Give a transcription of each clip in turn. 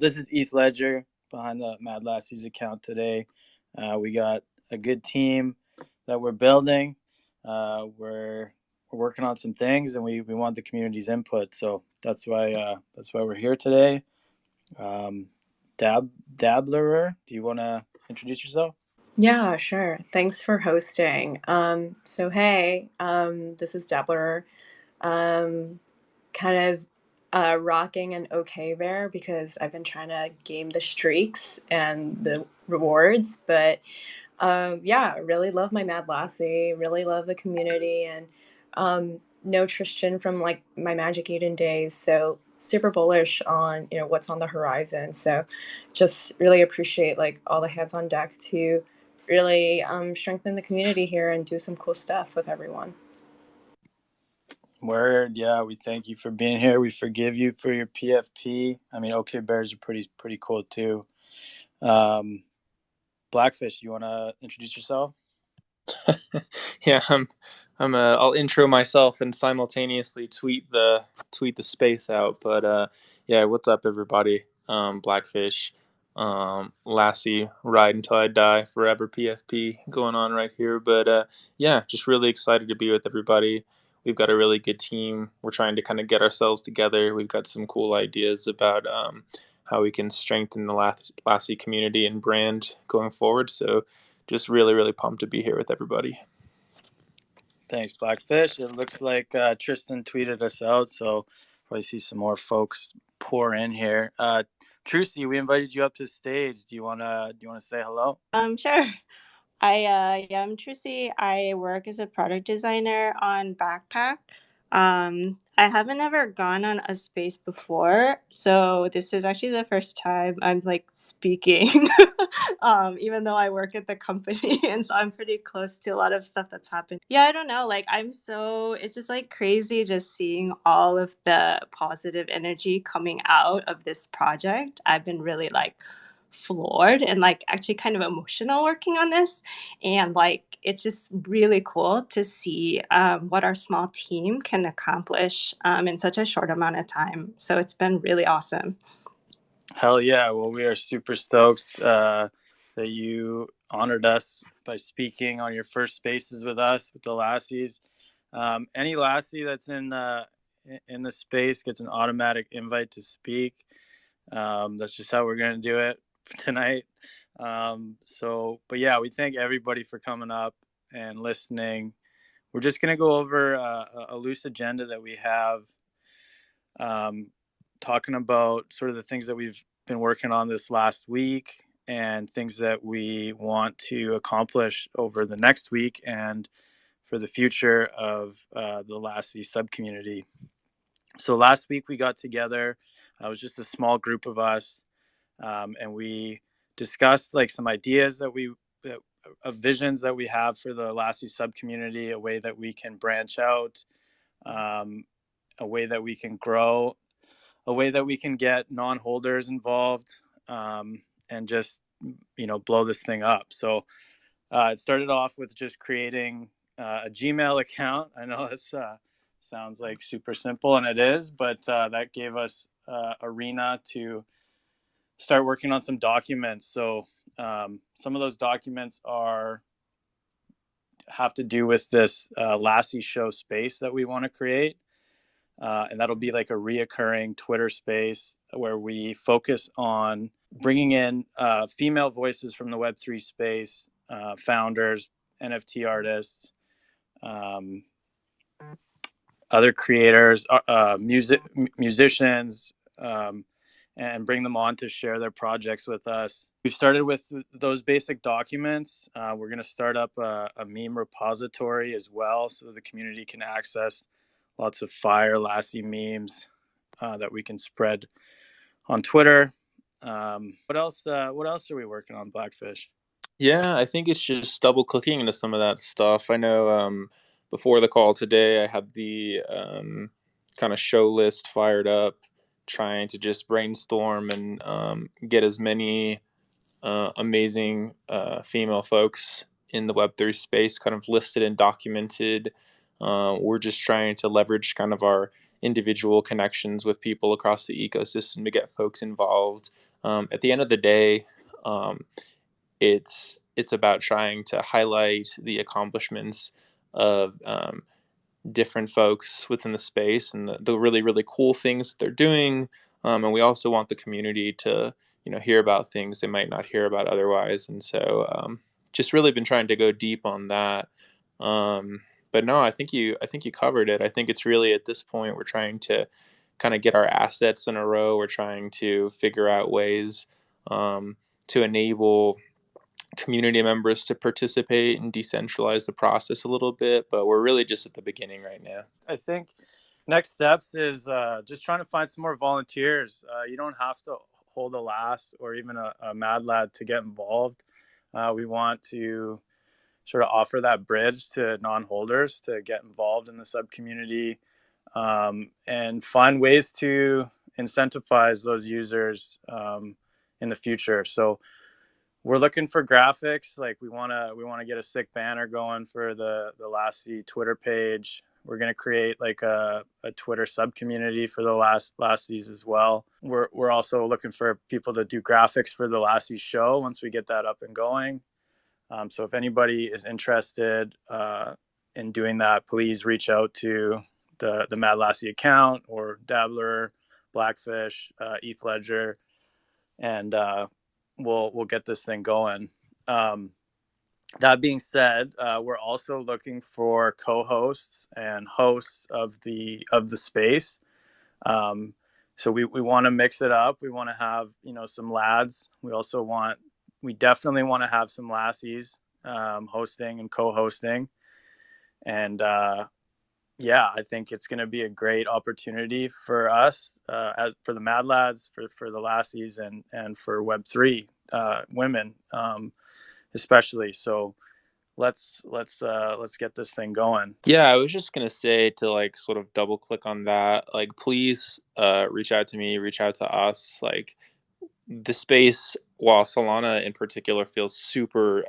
This is Eth Ledger behind the Mad Lassies account today. We got a good team that we're building. We're working on some things, and we want the community's input. So that's why we're here today. Um, Dabblerer, do you want to introduce yourself? Yeah, sure. Thanks for hosting. This is Dabbler. Um, kind of rocking an okay bear because I've been trying to game the streaks and the rewards. But really love my Mad Lassie, really love the community, and know Tristan from like my Magic Eden days. So super bullish on what's on the horizon. So just really appreciate like all the hands on deck to really strengthen the community here and do some cool stuff with everyone. Word, yeah. We thank you for being here. We forgive you for your PFP. I mean, OK Bears are pretty cool too. Um, Blackfish, you want to introduce yourself? Yeah, I'll intro myself and simultaneously tweet the space out. But yeah, what's up, everybody? Blackfish, Lassie, ride until I die, forever PFP going on right here. But yeah, just really excited to be with everybody. We've got a really good team. We're trying to kind of get ourselves together. We've got some cool ideas about how we can strengthen the Lassie community and brand going forward. So just really, really pumped to be here with everybody. Thanks, Blackfish. It looks like Tristan tweeted us out, so probably see some more folks pour in here. Trucy, we invited you up to the stage. Do you wanna say hello? Sure. I'm Trucy. I work as a product designer on Backpack. I haven't ever gone on a space before, so this is actually the first time I'm like speaking. Even though I work at the company, and so I'm pretty close to a lot of stuff that's happened. Yeah, I don't know. Like it's just like crazy just seeing all of the positive energy coming out of this project. I've been really like floored and like actually kind of emotional working on this, and like it's just really cool to see what our small team can accomplish in such a short amount of time. So it's been really awesome. Hell yeah! Well, we are super stoked that you honored us by speaking on your first spaces with us with the Lassies. Any Lassie that's in the space gets an automatic invite to speak. That's just how we're gonna do it tonight. But yeah, we thank everybody for coming up and listening. We're just gonna go over a loose agenda that we have, um, talking about sort of the things that we've been working on this last week and things that we want to accomplish over the next week and for the future of the Lassie sub community. So last week we got together. It was just a small group of us, and we discussed like some ideas that, of visions that we have for the Lassie sub community, a way that we can branch out, um, a way that we can grow, a way that we can get non-holders involved, and just blow this thing up. So it started off with just creating a Gmail account. I know this sounds like super simple, and it is, but that gave us arena to start working on some documents. So some of those documents are have to do with this Lassie show space that we want to create. And that'll be like a reoccurring Twitter space where we focus on bringing in female voices from the Web3 space, founders, NFT artists, um, other creators, musicians, and bring them on to share their projects with us. We've started with those basic documents. We're going to start up a meme repository as well so that the community can access lots of fire Lassie memes that we can spread on Twitter. What else? What else are we working on, Blackfish? Yeah, I think it's just double clicking into some of that stuff. I know before the call today, I had the kind of show list fired up, trying to just brainstorm and get as many amazing female folks in the Web3 space kind of listed and documented. We're just trying to leverage kind of our individual connections with people across the ecosystem to get folks involved. At the end of the day, it's about trying to highlight the accomplishments of different folks within the space and the really, really cool things that they're doing. And we also want the community to, hear about things they might not hear about otherwise. And so just really been trying to go deep on that. But no, I think you covered it. I think it's really at this point we're trying to kind of get our assets in a row. We're trying to figure out ways to enable community members to participate and decentralize the process a little bit, but we're really just at the beginning right now. I think next steps is just trying to find some more volunteers. You don't have to hold a LAS or even a Mad Lad to get involved. We want to sort of offer that bridge to non-holders to get involved in the sub community, and find ways to incentivize those users in the future. So we're looking for graphics. Like we want to get a sick banner going for the Lassie Twitter page. We're going to create like a Twitter sub community for the Lassies as well. We're also looking for people to do graphics for the Lassie show once we get that up and going. So if anybody is interested in doing that, please reach out to the Mad Lassie account or Dabbler, Blackfish, ETH Ledger, and we'll get this thing going. That being said, we're also looking for co-hosts and hosts of the space. So we want to mix it up. We want to have some lads. We definitely want to have some lassies hosting and co-hosting, and I think it's going to be a great opportunity for us, for the Mad Lads, for the lassies, and for Web3 women, especially. So let's get this thing going. Yeah, I was just gonna say to like sort of double click on that. Like, please reach out to me, reach out to us. Like, the space, while Solana in particular feels super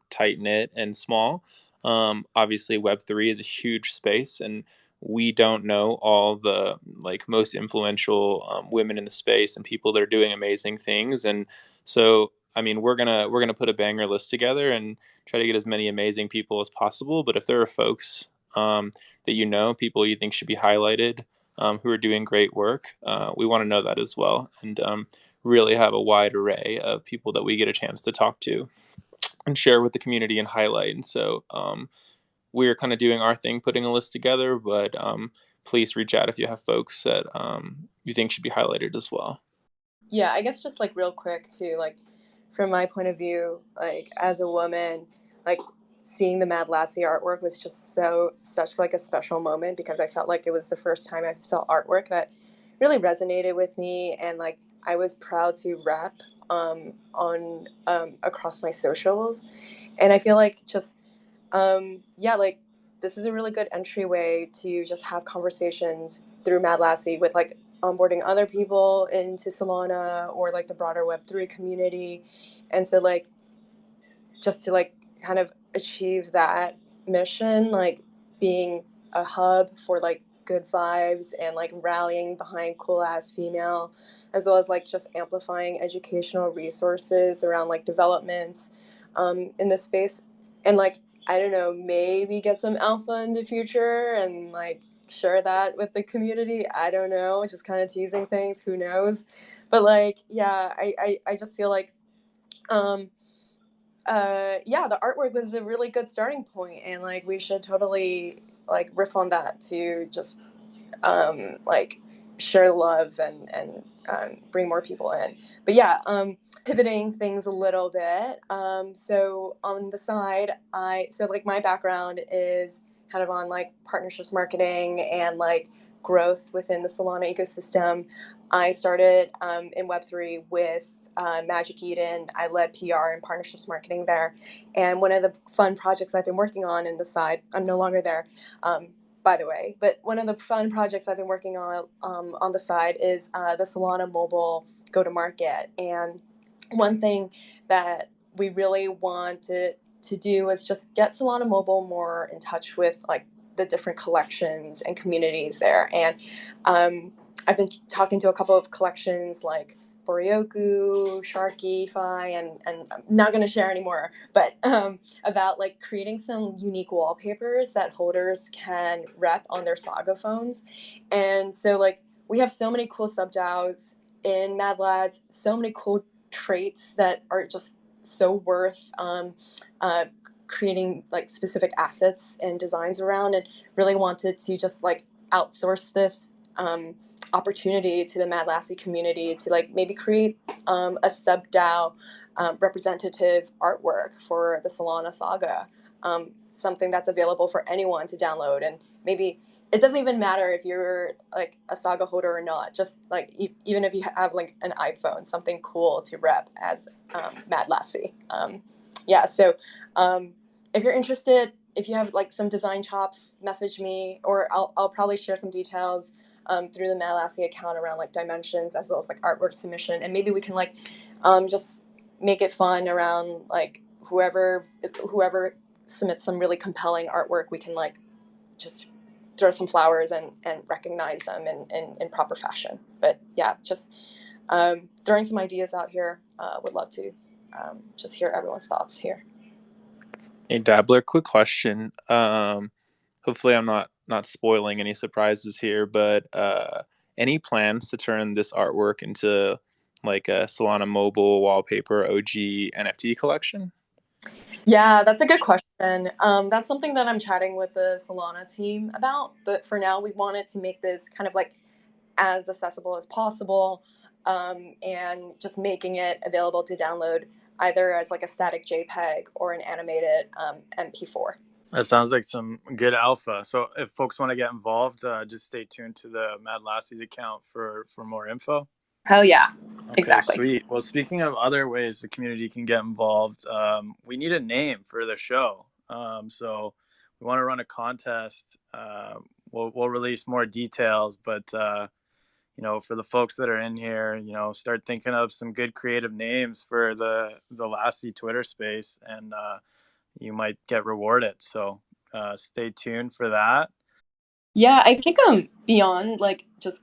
tight knit and small, obviously Web3 is a huge space, and we don't know all the like most influential women in the space and people that are doing amazing things. And so, I mean, we're gonna put a banger list together and try to get as many amazing people as possible. But if there are folks that people you think should be highlighted, who are doing great work, we want to know that as well. And really have a wide array of people that we get a chance to talk to and share with the community and highlight. And so we're kind of doing our thing, putting a list together, but please reach out if you have folks that you think should be highlighted as well. Yeah, I guess just like real quick too, like from my point of view, like as a woman, like seeing the Mad Lassie artwork was just such like a special moment, because I felt like it was the first time I saw artwork that really resonated with me, and like I was proud to rep on across my socials. And I feel like just like this is a really good entryway to just have conversations through Mad Lassie with like onboarding other people into Solana or like the broader Web3 community. And so like just to like kind of achieve that mission, like being a hub for like good vibes and like rallying behind cool ass female, as well as like just amplifying educational resources around like developments in this space, and like I don't know, maybe get some alpha in the future and like share that with the community. I don't know, just kind of teasing things, who knows. But like I just feel like the artwork was a really good starting point, and like we should totally like riff on that to just like share love and bring more people in. But pivoting things a little bit. So on the side, like my background is kind of on like partnerships marketing and like growth within the Solana ecosystem. I started in Web3 with Magic Eden. I led PR and partnerships marketing there. And one of the fun projects I've been working on in the side, I'm no longer there, by the way, but one of the fun projects I've been working on the side is the Solana mobile go-to-market. And one thing that we really wanted to do was just get Solana mobile more in touch with like the different collections and communities there. And I've been talking to a couple of collections like Boryoku, Sharky, Fi, and I'm not going to share anymore, but about like creating some unique wallpapers that holders can rep on their Saga phones. And so like we have so many cool sub DAOs in Mad Lads, so many cool traits that are just so worth creating like specific assets and designs around, and really wanted to just like outsource this opportunity to the Mad Lassie community to like maybe create a sub DAO representative artwork for the Solana saga, something that's available for anyone to download. And maybe it doesn't even matter if you're like a saga holder or not, just like even if you have like an iPhone, something cool to rep as Mad Lassie. Yeah, so if you're interested, if you have like some design chops, message me, or I'll probably share some details through the Mad Lassie account around like dimensions as well as like artwork submission, and maybe we can like just make it fun around like whoever submits some really compelling artwork. We can like just throw some flowers and recognize them in proper fashion. But yeah, just throwing some ideas out here. Would love to just hear everyone's thoughts here. Hey, Dabbler, quick question. Hopefully I'm not spoiling any surprises here, but any plans to turn this artwork into like a Solana mobile wallpaper OG NFT collection? Yeah, that's a good question. That's something that I'm chatting with the Solana team about. But for now, we wanted to make this kind of like as accessible as possible, and just making it available to download either as like a static JPEG or an animated MP4. That sounds like some good alpha. So if folks want to get involved, just stay tuned to the Mad Lassie's account for more info. Hell yeah. Okay, Exactly. sweet. Well, speaking of other ways the community can get involved, we need a name for the show. So we want to run a contest. We'll release more details, but for the folks that are in here, start thinking of some good creative names for the Lassie Twitter space, and you might get rewarded. So stay tuned for that. Yeah, I think beyond like just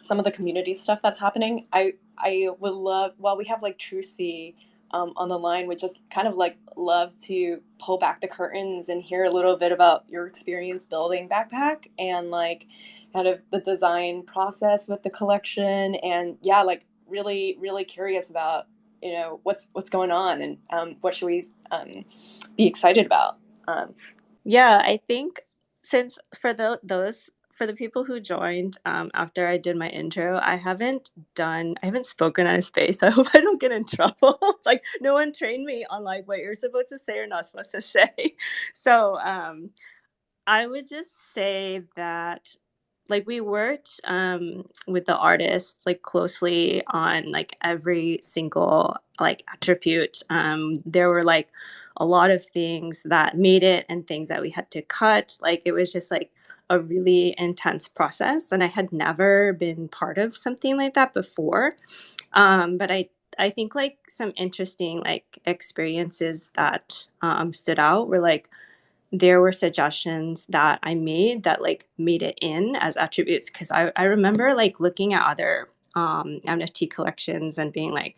some of the community stuff that's happening, I would love, while we have like Trucy on the line, would just kind of like love to pull back the curtains and hear a little bit about your experience building Backpack and like kind of the design process with the collection. And yeah, like really really curious about what's going on, and what should we be excited about. Yeah, I think since for those for the people who joined after I did my intro, I haven't spoken at a space. So I hope I don't get in trouble. Like no one trained me on like what you're supposed to say or not supposed to say. So I would just say that like we worked with the artist like closely on like every single like attribute. There were like a lot of things that made it and things that we had to cut. Like it was just like a really intense process, and I had never been part of something like that before. But I think like some interesting like experiences that stood out were like there were suggestions that I made that like made it in as attributes, because I remember like looking at other NFT collections and being like,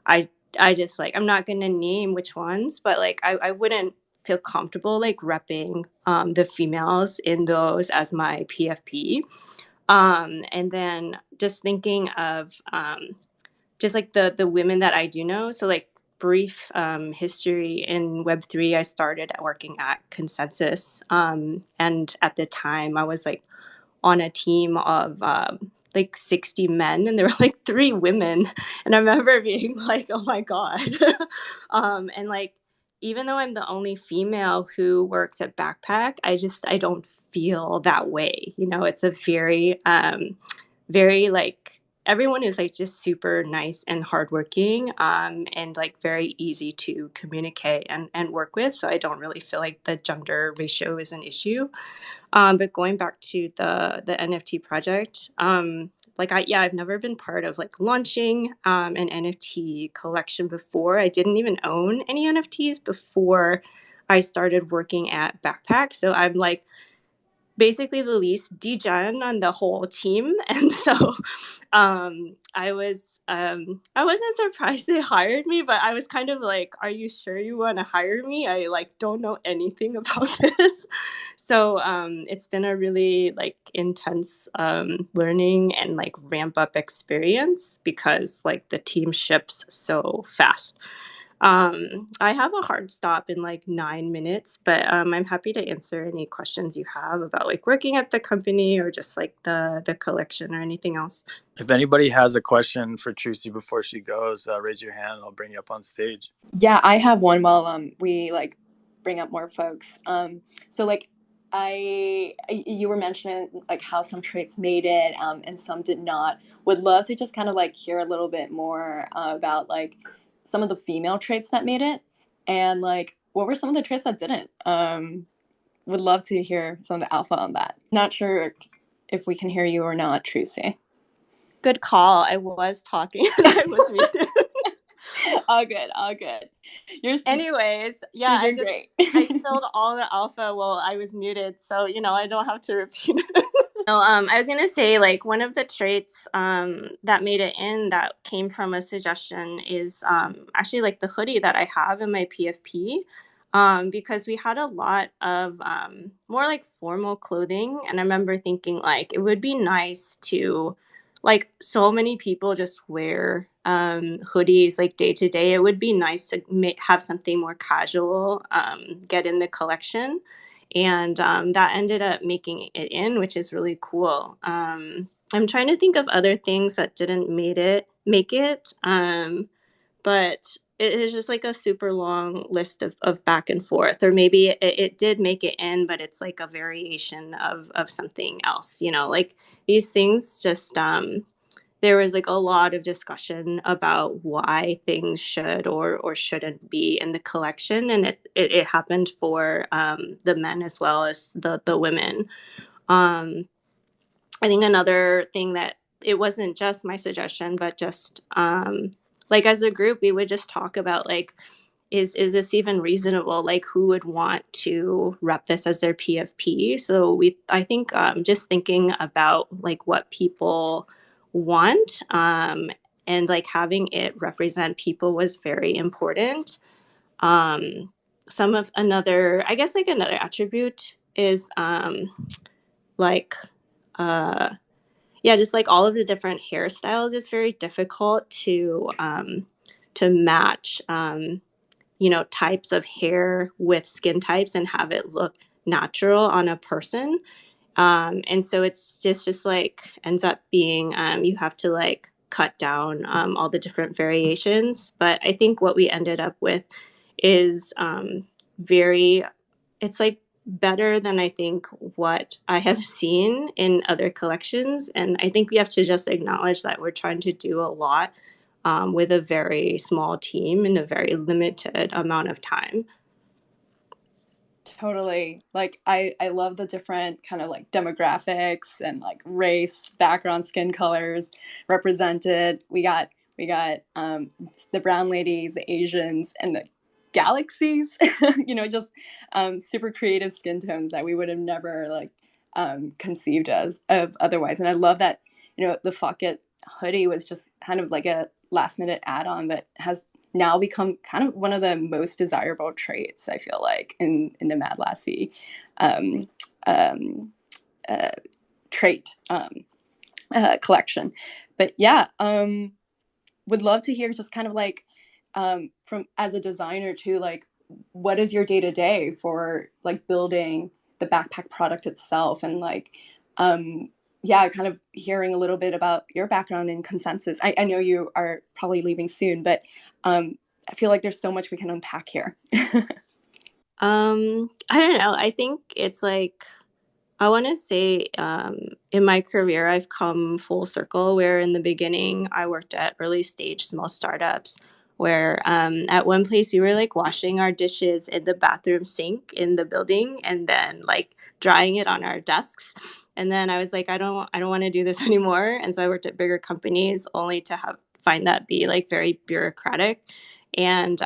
I I just like I'm not gonna name which ones, but like I wouldn't feel comfortable like repping the females in those as my PFP. And then just thinking of just like the women that I do know. So like brief history in Web3, I started working at Consensus, and at the time I was like on a team of like 60 men, and there were like 3 women, and I remember being like, oh my god. And like even though I'm the only female who works at Backpack, I don't feel that way. It's a very like everyone is like just super nice and hardworking, and like very easy to communicate and work with. So I don't really feel like the gender ratio is an issue. But going back to the NFT project, I've never been part of like launching an NFT collection before. I didn't even own any NFTs before I started working at Backpack. So I'm like basically the least degen on the whole team. And so I wasn't surprised they hired me, but I was kind of like, are you sure you want to hire me? I like don't know anything about this. So it's been a really like intense learning and like ramp up experience because like the team ships so fast. I have a hard stop in like 9 minutes, but I'm happy to answer any questions you have about like working at the company or just like the collection or anything else. If anybody has a question for Trucy before she goes, raise your hand and I'll bring you up on stage. Yeah, I have one while we like bring up more folks. So like you were mentioning like how some traits made it and some did not. Would love to just kind of like hear a little bit more about like some of the female traits that made it and like what were some of the traits that didn't. Would love to hear some of the alpha on that. Not sure if we can hear you or not, Trucy. Good call. I was talking and I was muted. All good, all good. Anyways, yeah, you're great. I spilled all the alpha while I was muted, so you know I don't have to repeat it. No, I was gonna say like one of the traits that made it in that came from a suggestion is actually like the hoodie that I have in my PFP. Because we had a lot of more like formal clothing, and I remember thinking like it would be nice to like so many people just wear hoodies like day to day. It would be nice to have something more casual get in the collection, and that ended up making it in, which is really cool. I'm trying to think of other things that didn't make it, but it is just like a super long list of back and forth, or maybe it did make it in, but it's like a variation of something else, you know, like these things just there was like a lot of discussion about why things should or shouldn't be in the collection, and it happened for the men as well as the women. I think another thing that it wasn't just my suggestion, but just like as a group, we would just talk about like, is this even reasonable? Like, who would want to rep this as their PFP? So I think just thinking about like what people want and like having it represent people was very important. Some of another, I guess, like another attribute is like uh yeah, just like all of the different hairstyles, it's very difficult to match you know, types of hair with skin types and have it look natural on a person. And so it's just like ends up being you have to like cut down all the different variations. But I think what we ended up with is very, it's like better than I think what I have seen in other collections. And I think we have to just acknowledge that we're trying to do a lot with a very small team in a very limited amount of time. Totally. Like I love the different kind of like demographics and like race, background, skin colors represented. We got the brown ladies, the Asians, and the galaxies. You know, just super creative skin tones that we would have never like conceived as of otherwise. And I love that, you know, the Fucket hoodie was just kind of like a last minute add-on that has now become kind of one of the most desirable traits, I feel like, in the Mad Lassie trait collection. But yeah, would love to hear just kind of like from as a designer too, like what is your day to day for like building the backpack product itself, and like yeah, kind of hearing a little bit about your background in consensus. I know you are probably leaving soon, but I feel like there's so much we can unpack here. I don't know. I think it's like I want to say in my career, I've come full circle where in the beginning I worked at early stage small startups where at one place we were like washing our dishes in the bathroom sink in the building and then like drying it on our desks. And then I was like, I don't want to do this anymore. And so I worked at bigger companies only to find that be like very bureaucratic and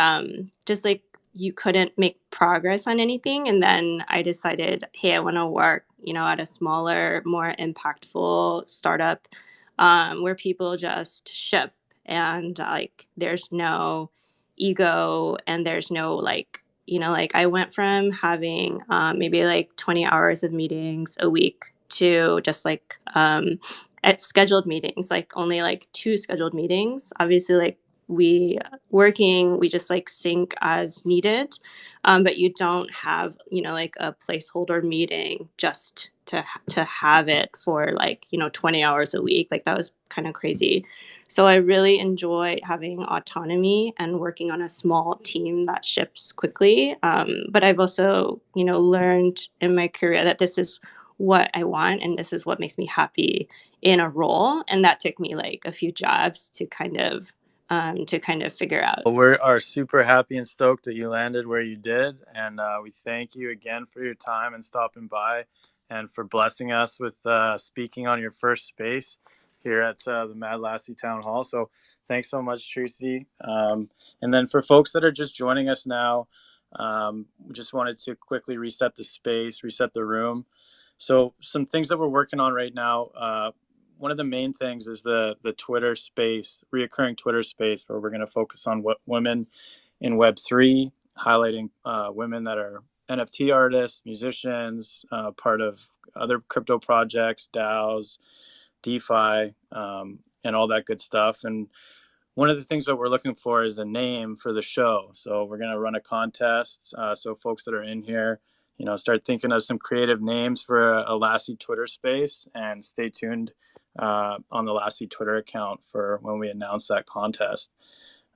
just like you couldn't make progress on anything. And then I decided, hey, I want to work, at a smaller, more impactful startup, where people just ship, and like there's no ego, and there's no like, like I went from having maybe like 20 hours of meetings a week to just like at scheduled meetings, like only like 2 scheduled meetings. Obviously, like we just like sync as needed, but you don't have like a placeholder meeting just to have it for like 20 hours a week. Like that was kind of crazy. So I really enjoy having autonomy and working on a small team that ships quickly. But I've also learned in my career that this is what I want, and this is what makes me happy in a role. And that took me like a few jobs to kind of figure out. Well, we are super happy and stoked that you landed where you did, and we thank you again for your time and stopping by, and for blessing us with speaking on your first space here at the Mad Lassie Town Hall. So thanks so much, Trucy. And then for folks that are just joining us now, we just wanted to quickly reset the space, reset the room. So some things that we're working on right now. One of the main things is the Twitter space, reoccurring Twitter space, where we're going to focus on what women in Web3, highlighting women that are NFT artists, musicians, part of other crypto projects, DAOs, DeFi, and all that good stuff. And one of the things that we're looking for is a name for the show. So we're going to run a contest. So folks that are in here, start thinking of some creative names for a Lassie Twitter space, and stay tuned on the Lassie Twitter account for when we announce that contest.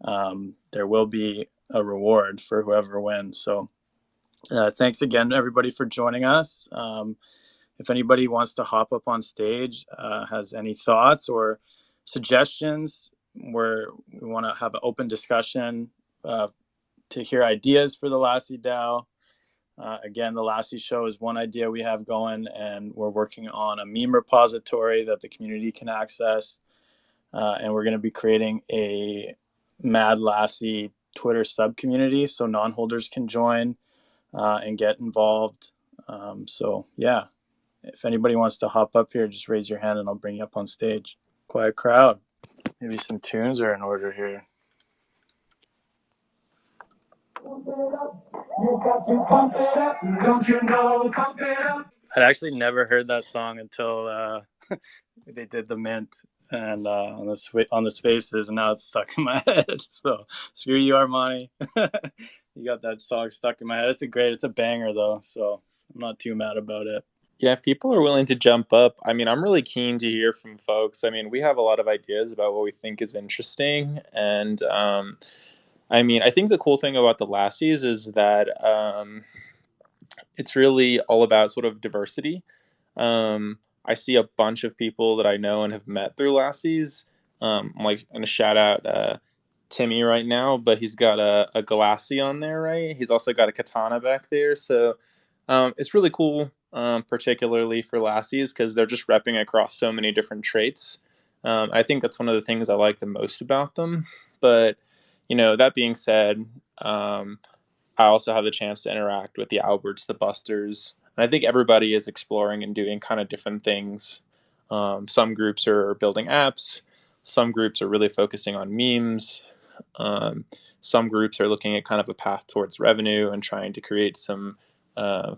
There will be a reward for whoever wins. So thanks again, everybody, for joining us. If anybody wants to hop up on stage, has any thoughts or suggestions, we want to have an open discussion to hear ideas for the Lassie DAO. Again, the Lassie Show is one idea we have going, and we're working on a meme repository that the community can access. And we're going to be creating a Mad Lassie Twitter sub-community so non-holders can join and get involved. So yeah, if anybody wants to hop up here, just raise your hand and I'll bring you up on stage. Quiet crowd. Maybe some tunes are in order here. You got to pump it up, don't you know? Pump it up. I'd actually never heard that song until they did the Mint and on the Spaces, and now it's stuck in my head. So screw you, Armani. You got that song stuck in my head. It's a banger though, so I'm not too mad about it. Yeah, if people are willing to jump up, I mean, I'm really keen to hear from folks. I mean, we have a lot of ideas about what we think is interesting. And I mean, I think the cool thing about the Lassies is that it's really all about sort of diversity. I see a bunch of people that I know and have met through Lassies. I'm like going to shout out Timmy right now, but he's got a Galassi on there, right? He's also got a katana back there. So it's really cool, particularly for Lassies, because they're just repping across so many different traits. I think that's one of the things I like the most about them. But, that being said, I also have the chance to interact with the Alberts, the Busters, and I think everybody is exploring and doing kind of different things. Some groups are building apps. Some groups are really focusing on memes. Some groups are looking at kind of a path towards revenue and trying to create some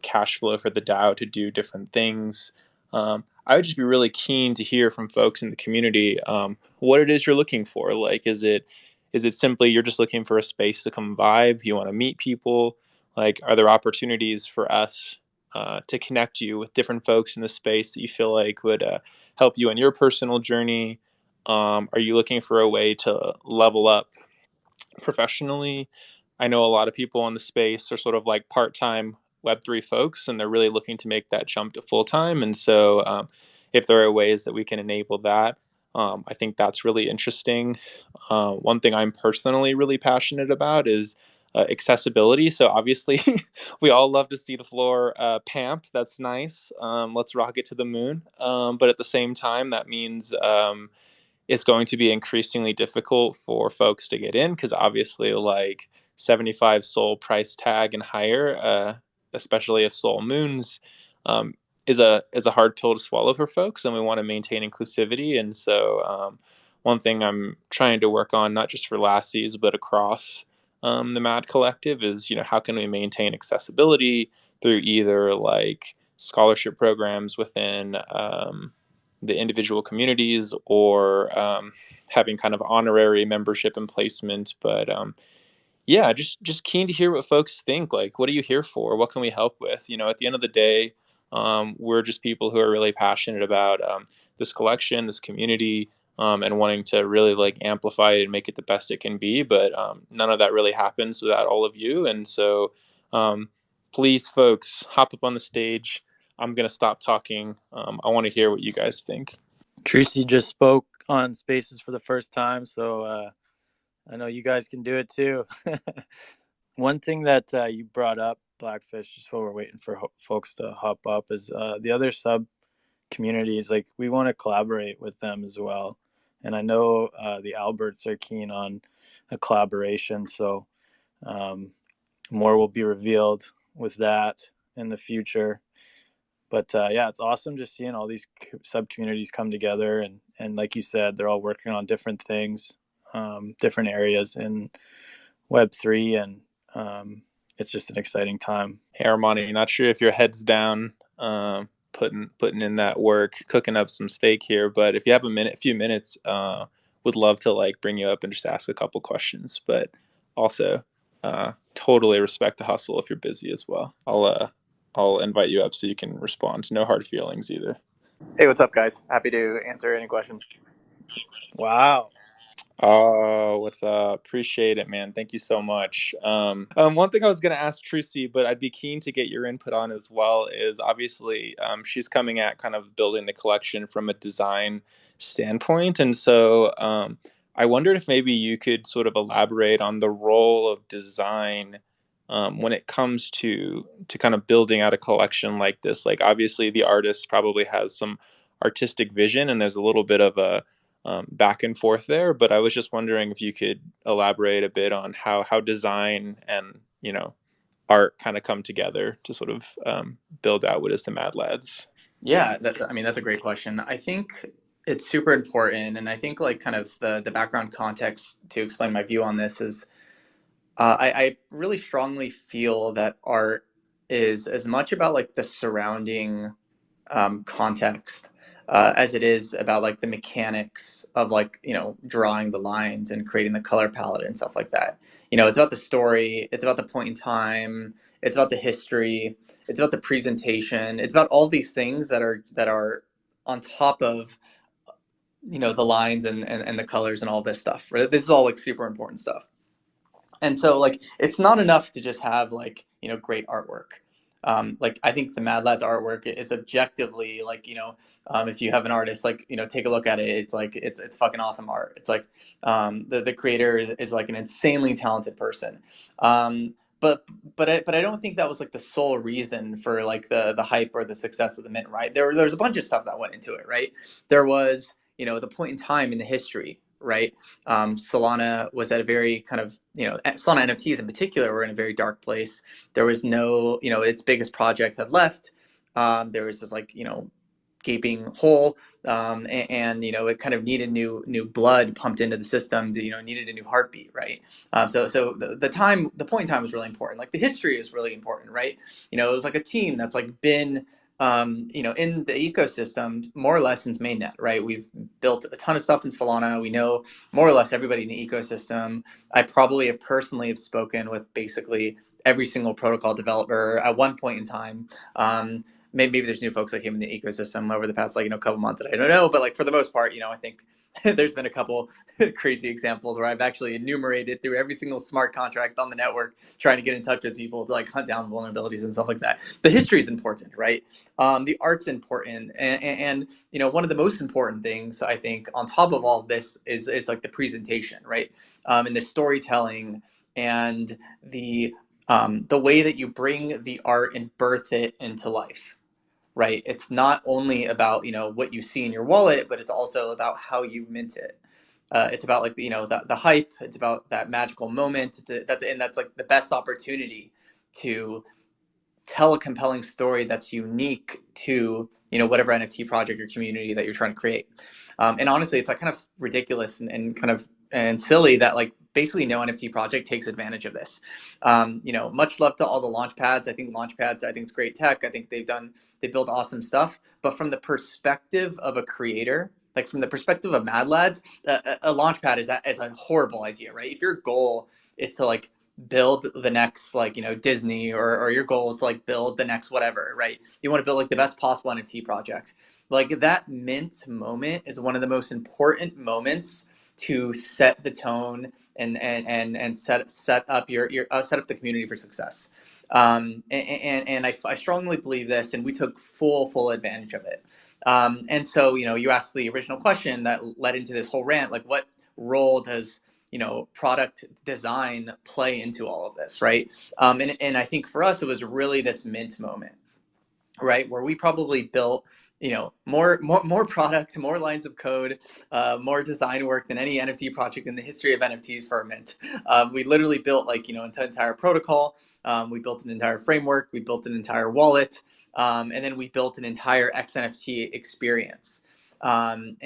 cash flow for the DAO to do different things. I would just be really keen to hear from folks in the community what it is you're looking for. Like, is it simply you're just looking for a space to come vibe? You want to meet people? Like, are there opportunities for us to connect you with different folks in the space that you feel like would help you on your personal journey? Are you looking for a way to level up professionally? I know a lot of people in the space are sort of like part-time Web3 folks, and they're really looking to make that jump to full-time. And so if there are ways that we can enable that, I think that's really interesting. One thing I'm personally really passionate about is accessibility. So obviously, we all love to see the floor pamp. That's nice. Let's rock it to the moon. But at the same time, that means it's going to be increasingly difficult for folks to get in, because obviously, like, 75 soul price tag and higher, especially if Soul Moons is a hard pill to swallow for folks, and we want to maintain inclusivity. And so one thing I'm trying to work on, not just for Lassies but across the Mad Collective, is how can we maintain accessibility through either like scholarship programs within the individual communities, or having kind of honorary membership and placement. But yeah, just keen to hear what folks think. Like, what are you here for? What can we help with? At the end of the day, we're just people who are really passionate about this collection, this community, and wanting to really like amplify it and make it the best it can be. But none of that really happens without all of you. And so, please, folks, hop up on the stage. I'm gonna stop talking. I want to hear what you guys think. Trucy just spoke on Spaces for the first time, so I know you guys can do it too. One thing that you brought up, Blackfish, just while we're waiting for folks to hop up, is the other sub communities. Like, we want to collaborate with them as well. And I know the Alberts are keen on a collaboration, so more will be revealed with that in the future. But yeah, it's awesome just seeing all these sub communities come together, and like you said, they're all working on different things, different areas in Web3, and it's just an exciting time. Hey, Armani, not sure if your head's down, putting in that work, cooking up some steak here, but if you have a few minutes, would love to like bring you up and just ask a couple questions. But also, totally respect the hustle if you're busy as well. I'll invite you up so you can respond. No hard feelings either. Hey, what's up, guys? Happy to answer any questions. Wow. Oh, what's up? Appreciate it, man. Thank you so much. One thing I was going to ask Trucy, but I'd be keen to get your input on as well, is obviously she's coming at kind of building the collection from a design standpoint. And so I wondered if maybe you could sort of elaborate on the role of design when it comes to kind of building out a collection like this. Like, obviously the artist probably has some artistic vision, and there's a little bit of a back and forth there, but I was just wondering if you could elaborate a bit on how design and art kind of come together to sort of build out what is the Mad Lads. Yeah, I mean, that's a great question. I think it's super important, and I think like kind of the background context to explain my view on this is I really strongly feel that art is as much about like the surrounding context as it is about like the mechanics of like drawing the lines and creating the color palette and stuff like that. It's about the story, it's about the point in time, it's about the history, it's about the presentation, it's about all these things that are on top of the lines and the colors and all this stuff, right? This is all like super important stuff. And so like it's not enough to just have like great artwork. Like I think the Mad Lads artwork is objectively like if you have an artist like take a look at it, it's like it's fucking awesome art. It's like the creator is like an insanely talented person. But I don't think that was like the sole reason for like the hype or the success of the Mint, right? There's a bunch of stuff that went into it, right? There was the point in time in the history, right? Solana was at a very kind of, Solana NFTs in particular were in a very dark place. There was no, its biggest project had left. There was this like, gaping hole, and it kind of needed new blood pumped into the system to needed a new heartbeat, right? So the point in time was really important. Like the history is really important, right? It was like a team that's like been in the ecosystem more or less since mainnet, right? We've built a ton of stuff in Solana. We know more or less everybody in the ecosystem. I probably have personally have spoken with basically every single protocol developer at one point in time. Maybe there's new folks that came in the ecosystem over the past couple months that I don't know, but like for the most part, I think there's been a couple crazy examples where I've actually enumerated through every single smart contract on the network, trying to get in touch with people to like hunt down vulnerabilities and stuff like that. The history is important, right? The art's important, and one of the most important things I think on top of all of this is like the presentation, right? And the storytelling and the way that you bring the art and birth it into life. Right. It's not only about, what you see in your wallet, but it's also about how you mint it. it's about like the hype. It's about that magical moment. That's like the best opportunity to tell a compelling story that's unique to whatever NFT project or community that you're trying to create. And honestly, it's like kind of ridiculous and kind of and silly that like basically no NFT project takes advantage of this. Much love to all the launch pads. I think it's great tech. I think they build awesome stuff. But from the perspective of a creator, like from the perspective of Mad Lads, a launch pad is a horrible idea, right? If your goal is to like build the next like Disney, or your goal is to like build the next whatever, right? You want to build like the best possible NFT project. Like that mint moment is one of the most important moments to set the tone and set up your set up the community for success. And I strongly believe this, and we took full advantage of it. And so you asked the original question that led into this whole rant, like what role does product design play into all of this, right? And I think for us, it was really this mint moment, right, where we probably built more product, more lines of code, more design work than any NFT project in the history of NFTs for a mint. We literally built like an entire protocol. We built an entire framework. We built an entire wallet, and then we built an entire XNFT experience. And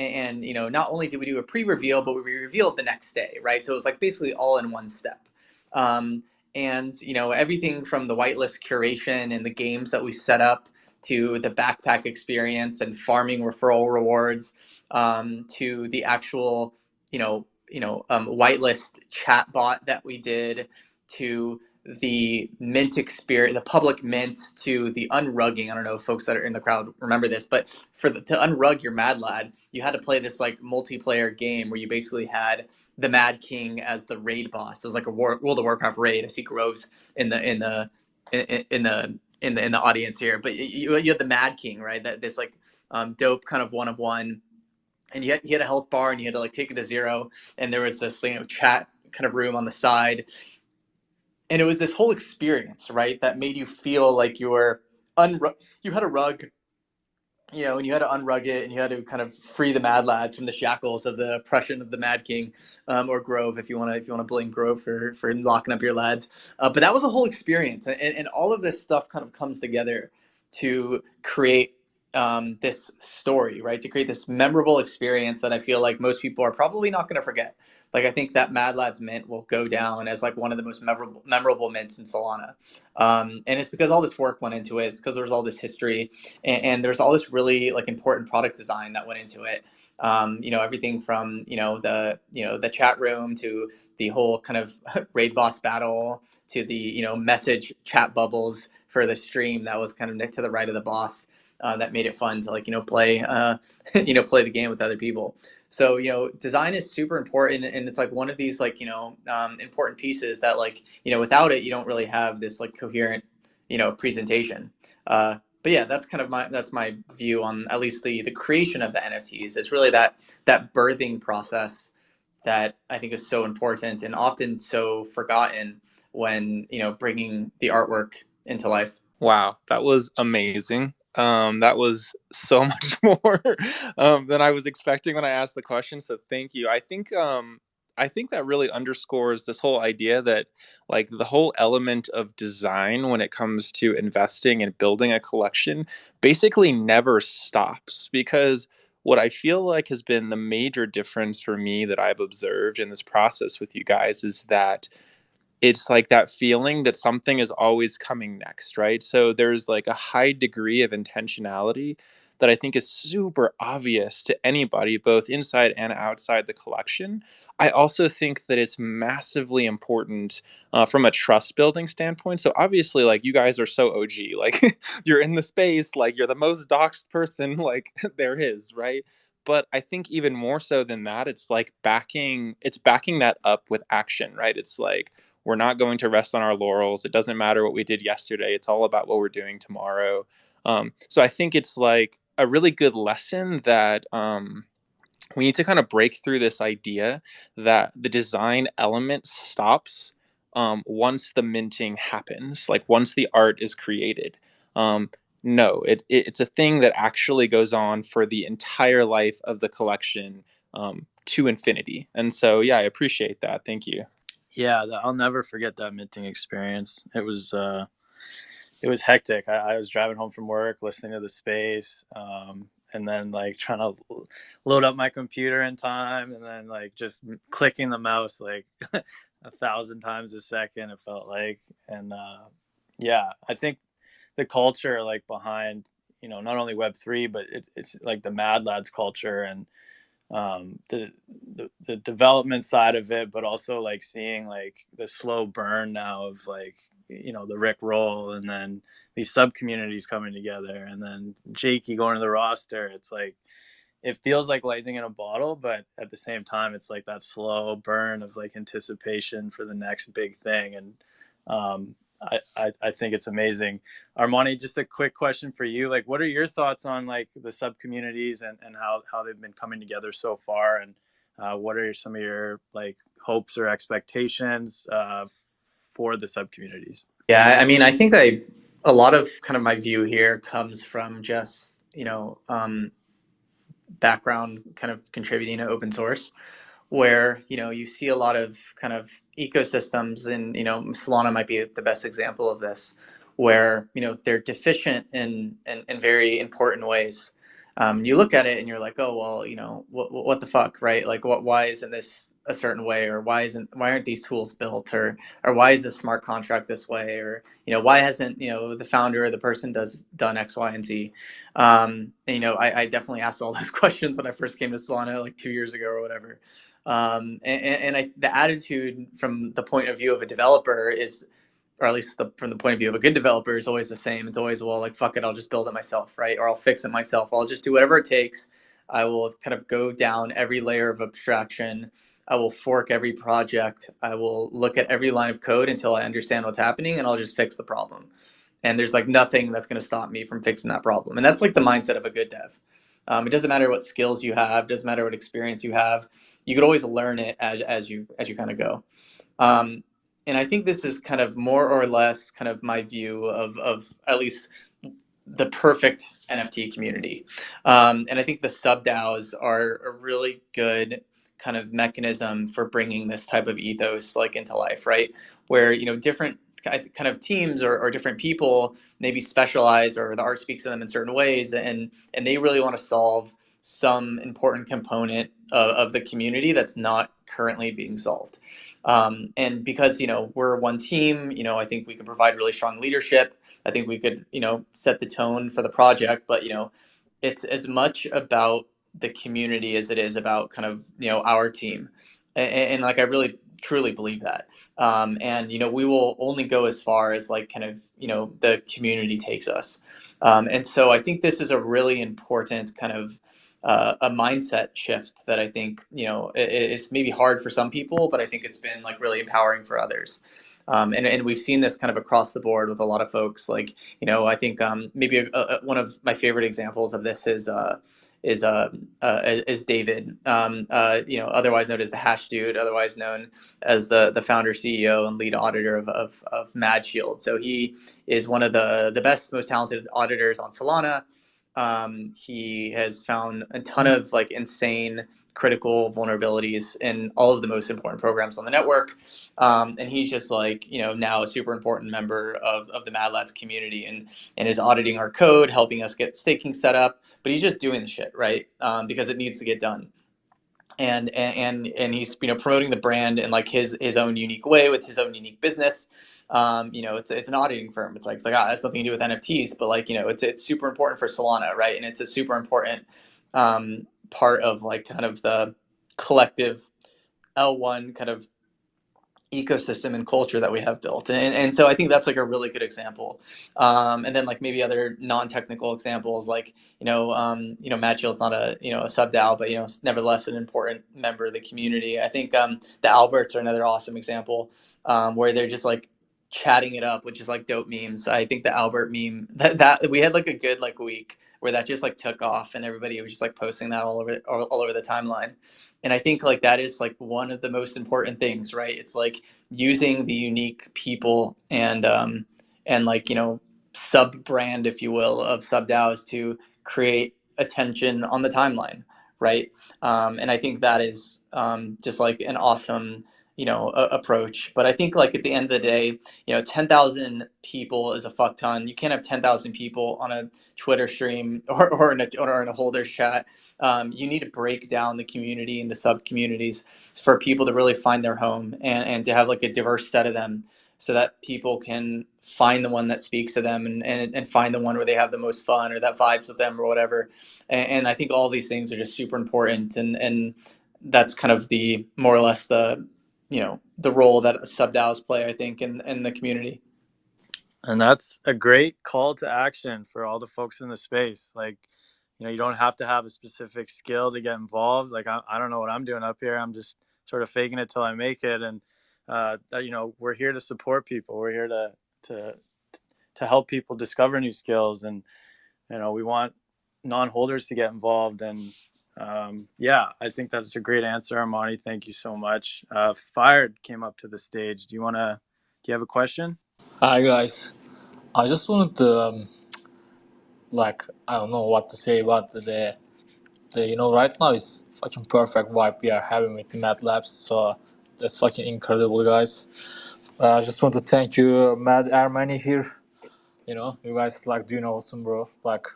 not only did we do a pre-reveal, but we revealed the next day, right? So it was like basically all in one step. And everything from the whitelist curation and the games that we set up, to the backpack experience and farming referral rewards, to the actual whitelist chat bot that we did, to the mint experience, the public mint, to the unrugging. I don't know if folks that are in the crowd remember this, but to unrug your Mad Lad, you had to play this like multiplayer game where you basically had the Mad King as the raid boss. It was like a World of Warcraft raid. I see Groves in the audience here, but you had the Mad King, right? That this like dope kind of one of one, and you had a health bar, and you had to like take it to zero, and there was this chat kind of room on the side, and it was this whole experience, right, that made you feel like you had a rug, and you had to unrug it, and you had to kind of free the Mad Lads from the shackles of the oppression of the Mad King, or Grove, if you want to blame Grove for locking up your lads. But that was a whole experience, and all of this stuff kind of comes together to create this story, right? To create this memorable experience that I feel like most people are probably not going to forget. Like I think that Mad Lads mint will go down as like one of the most memorable mints in Solana, and it's because all this work went into it. It's because there's all this history, and there's all this really like important product design that went into it. Everything from the chat room, to the whole kind of raid boss battle, to the message chat bubbles for the stream that was kind of to the right of the boss. That made it fun to like play play the game with other people. So design is super important, and it's like one of these like important pieces that like without it you don't really have this like coherent presentation. But yeah, that's kind of my view on at least the creation of the NFTs. It's really that birthing process that I think is so important and often so forgotten when bringing the artwork into life. Wow, that was amazing. That was so much more than I was expecting when I asked the question. So thank you. I think that really underscores this whole idea that like the whole element of design when it comes to investing and building a collection basically never stops, because what I feel like has been the major difference for me that I've observed in this process with you guys is that it's like that feeling that something is always coming next, right? So there's like a high degree of intentionality that I think is super obvious to anybody, both inside and outside the collection. I also think that it's massively important from a trust building standpoint. So obviously, like you guys are so OG, like you're in the space, like you're the most doxed person, like there is, right? But I think even more so than that, it's backing that up with action, right? It's like we're not going to rest on our laurels. It doesn't matter what we did yesterday. It's all about what we're doing tomorrow. So I think it's like a really good lesson that we need to kind of break through this idea that the design element stops once the minting happens, like once the art is created. No, it's a thing that actually goes on for the entire life of the collection, to infinity. And so, yeah, I appreciate that. Thank you. Yeah, I'll never forget that minting experience. It was hectic. I was driving home from work, listening to the space, and then like trying to load up my computer in time, and then like just clicking the mouse like 1,000 times a second. It felt like, and yeah, I think the culture like behind not only Web3, but it's like the Mad Lads culture, and the development side of it, but also like seeing like the slow burn now of like the Rick roll, and then these sub communities coming together, and then Jakey going to the roster. It's like it feels like lightning in a bottle, but at the same time, it's like that slow burn of like anticipation for the next big thing. And I think it's amazing. Armani, just a quick question for you. Like, what are your thoughts on like the sub communities, and how they've been coming together so far? And what are some of your like hopes or expectations for the sub communities? Yeah, I mean, I think a lot of kind of my view here comes from just, background kind of contributing to open source, where you see a lot of kind of ecosystems, and Solana might be the best example of this, where they're deficient in very important ways. You look at it and you're like, oh well, what the fuck, right? Like, why isn't this a certain way, or why aren't these tools built, or why is this smart contract this way, or why hasn't the founder or the person done X, Y, and Z. And, I definitely asked all those questions when I first came to Solana like 2 years ago or whatever. The attitude from the point of view of a developer is, or at least from the point of view of a good developer, is always the same. It's always, well, like, fuck it, I'll just build it myself, right? Or I'll fix it myself. Or I'll just do whatever it takes. I will kind of go down every layer of abstraction. I will fork every project. I will look at every line of code until I understand what's happening, and I'll just fix the problem. And there's like nothing that's going to stop me from fixing that problem. And that's like the mindset of a good dev. It doesn't matter what skills you have, doesn't matter what experience you have. You could always learn it as you kind of go. And I think this is kind of more or less kind of my view of at least the perfect NFT community. And I think the sub DAOs are a really good kind of mechanism for bringing this type of ethos like into life, right? Where different kind of teams or different people maybe specialize, or the art speaks to them in certain ways, and they really want to solve some important component of the community that's not currently being solved. And because we're one team, I think we can provide really strong leadership. I think we could set the tone for the project. But it's as much about the community as it is about kind of our team, and like I really truly believe that. And we will only go as far as like kind of the community takes us. And so I think this is a really important kind of a mindset shift that I think is maybe hard for some people, but I think it's been like really empowering for others. And we've seen this kind of across the board with a lot of folks. Like I think maybe one of my favorite examples of this is David, otherwise known as the Hash Dude, otherwise known as the founder, CEO, and lead auditor of Mad Shield. So he is one of the best, most talented auditors on Solana. He has found a ton of like insane critical vulnerabilities in all of the most important programs on the network. And he's just like, now a super important member of the Mad Lads community, and is auditing our code, helping us get staking set up. But he's just doing the shit, right? Because it needs to get done. And he's promoting the brand in like his own unique way with his own unique business. It's an auditing firm. It's like that's nothing to do with NFTs, but like it's super important for Solana, right? And it's a super important part of like kind of the collective L1 kind of ecosystem and culture that we have built. And so I think that's like a really good example. And then like maybe other non-technical examples, like Matt Shield's not a sub DAO, but nevertheless an important member of the community. I think the Alberts are another awesome example, where they're just like chatting it up, which is like dope memes. I think the Albert meme that we had like a good like week where that just like took off, and everybody was just like posting that all over the timeline. And I think like that is like one of the most important things, right? It's like using the unique people and like sub brand, if you will, of sub DAOs to create attention on the timeline, right? And I think that is just like an awesome, approach. But I think like at the end of the day, 10,000 people is a fuck ton. You can't have 10,000 people on a Twitter stream or in a holders chat. You need to break down the community into sub communities for people to really find their home, and to have like a diverse set of them, so that people can find the one that speaks to them, and find the one where they have the most fun or that vibes with them or whatever. And I think all these things are just super important, and that's kind of the more or less the role that sub DAOs play, I think, in the community. And that's a great call to action for all the folks in the space. Like, you don't have to have a specific skill to get involved. Like, I don't know what I'm doing up here. I'm just sort of faking it till I make it. And, we're here to support people. We're here to, to help people discover new skills. And, we want non-holders to get involved. And, yeah, I think that's a great answer, Armani. Thank you so much. Fired came up to the stage. Do you have a question? Hi guys, I just wanted to like I don't know what to say, but the right now is fucking perfect vibe we are having with the Mad Labs, so that's fucking incredible, guys. I just want to thank you, Mad Armani here. You guys like doing awesome, bro. Like,